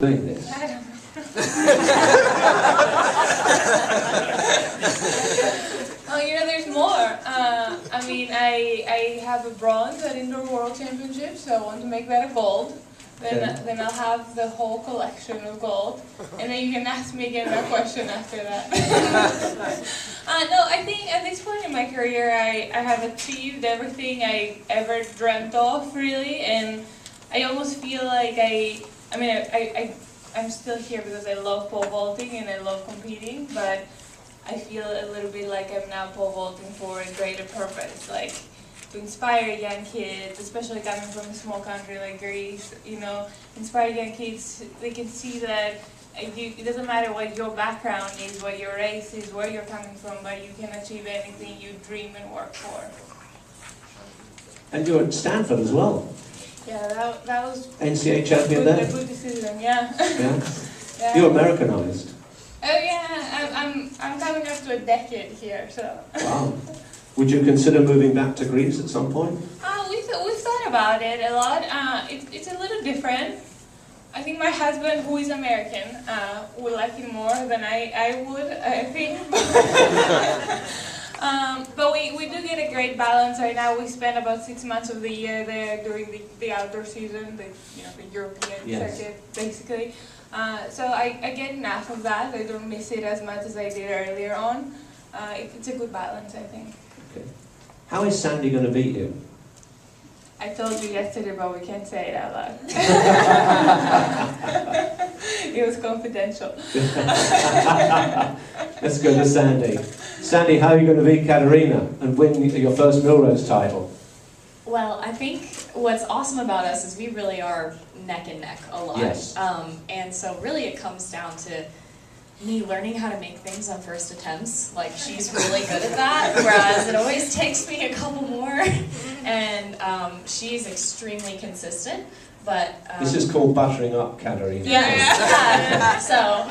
doing this? I don't know. Oh, you know, there's more. I mean, I have a bronze at Indoor World Championships, so I want to make that a gold. Then I'll have the whole collection of gold, and then you can ask me again that question after that. No, I think at this point in my career, I have achieved everything I ever dreamt of, really, and I almost feel like I'm still here because I love pole vaulting and I love competing, but I feel a little bit like I'm now pole vaulting for a greater purpose, like to inspire young kids, especially coming from a small country like Greece, you know, inspire young kids. They can see that it doesn't matter what your background is, what your race is, where you're coming from, but you can achieve anything you dream and work for. And you're at Stanford as well. Yeah, that was NCAA champion there. A good decision, yeah. Yeah. Yeah. You're Americanized. Oh yeah, I'm coming up to a decade here, so. Wow. Would you consider moving back to Greece at some point? We've thought about it a lot. It's a little different. I think my husband, who is American, would like it more than I would, I think. But we do get a great balance right now. We spend about 6 months of the year there during the outdoor season, the European circuit, basically. So I get enough of that. I don't miss it as much as I did earlier on. It's a good balance, I think. Okay. How is Sandi going to beat you? I told you yesterday, but we can't say it out loud. It was confidential. Let's go to Sandi. Sandi, how are you going to beat Katerina and win your first Millorse title? Well, I think what's awesome about us is we really are neck and neck a lot. Yes. And so really it comes down to me learning how to make things on first attempts. Like, she's really good at that, whereas it always takes me a couple more. And she's extremely consistent. But this is called buttering up, Katerina. Yeah. So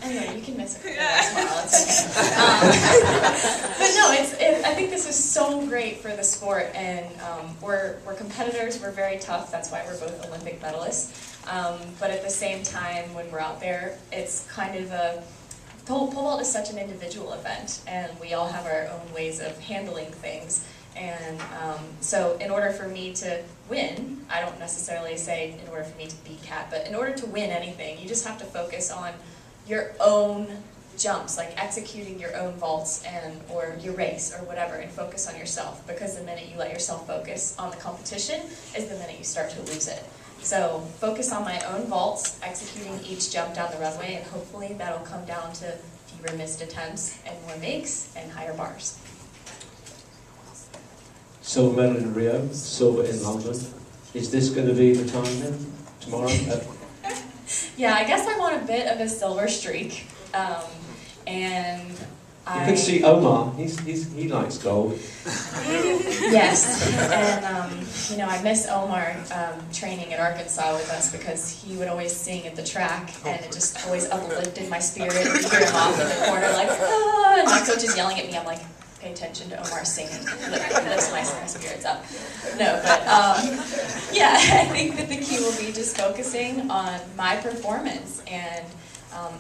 anyway, you can miss it once in a while. It's okay. But no, I think this is so great for the sport, and we're competitors. We're very tough. That's why we're both Olympic medalists. But at the same time, when we're out there, it's kind of pole vault is such an individual event, and we all have our own ways of handling things. And so in order for me to win, I don't necessarily say in order for me to beat Kat, but in order to win anything, you just have to focus on your own jumps, like executing your own vaults or your race or whatever, and focus on yourself, because the minute you let yourself focus on the competition is the minute you start to lose it. So focus on my own vaults, executing each jump down the runway, and hopefully that'll come down to fewer missed attempts and more makes and higher bars. Silver medal in Rio, silver in London. Is this going to be the time then, tomorrow? Yeah, I guess I want a bit of a silver streak. And you can see Omar, he likes gold. Yes, and I miss Omar training at Arkansas with us, because he would always sing at the track, and it just always uplifted my spirit. And you hear him off in the corner like, ah, and my coach is yelling at me. I'm like, pay attention to Omar singing. It lifts my spirits up. No, but yeah, I think that the key will be just focusing on my performance and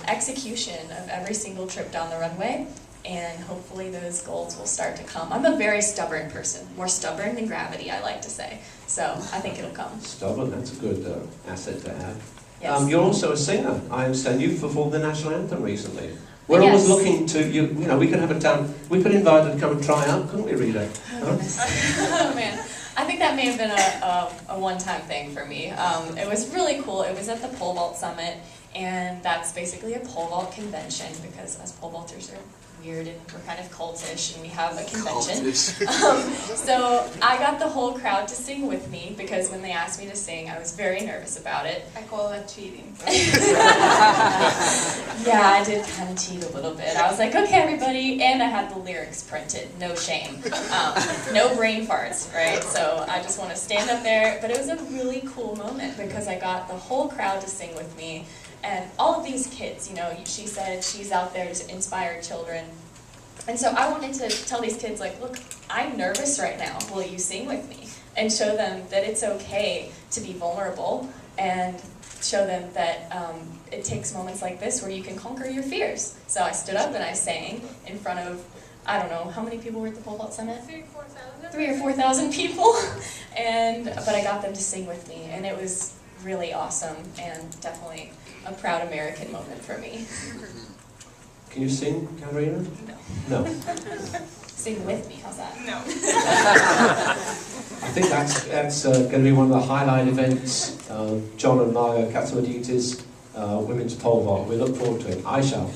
execution of every single trip down the runway, and hopefully those golds will start to come. I'm a very stubborn person, more stubborn than gravity, I like to say. So I think it'll come. Stubborn, that's a good asset to have. Yes. You're also a singer. I understand you performed the national anthem recently. We're always looking to you. You know, we could have a time. We could invite her to come and try out, couldn't we, Rita? Oh man, I think that may have been a one-time thing for me. It was really cool. It was at the Pole Vault Summit, and that's basically a pole vault convention, because us pole vaulters are weird and we're kind of cultish, and we have a convention. So I got the whole crowd to sing with me, because when they asked me to sing, I was very nervous about it. I call that cheating. Yeah, I did kind of cheat a little bit. I was like, okay, everybody, and I had the lyrics printed, no shame. No brain farts, right? So I just want to stand up there, but it was a really cool moment, because I got the whole crowd to sing with me. And all of these kids, she said she's out there to inspire children. And so I wanted to tell these kids, like, look, I'm nervous right now. Will you sing with me? And show them that it's okay to be vulnerable. And show them that it takes moments like this where you can conquer your fears. So I stood up and I sang in front of, I don't know, how many people were at the Pole Vault Summit? 3,000 or 4,000 people. But I got them to sing with me, and it was really awesome and definitely a proud American moment for me. Can you sing, Katerina? No. No. Sing with me, how's that? No. I think that's going to be one of the highlight events. John and Margo Katsumaditis, Women's Pole Vault. We look forward to it. I shall.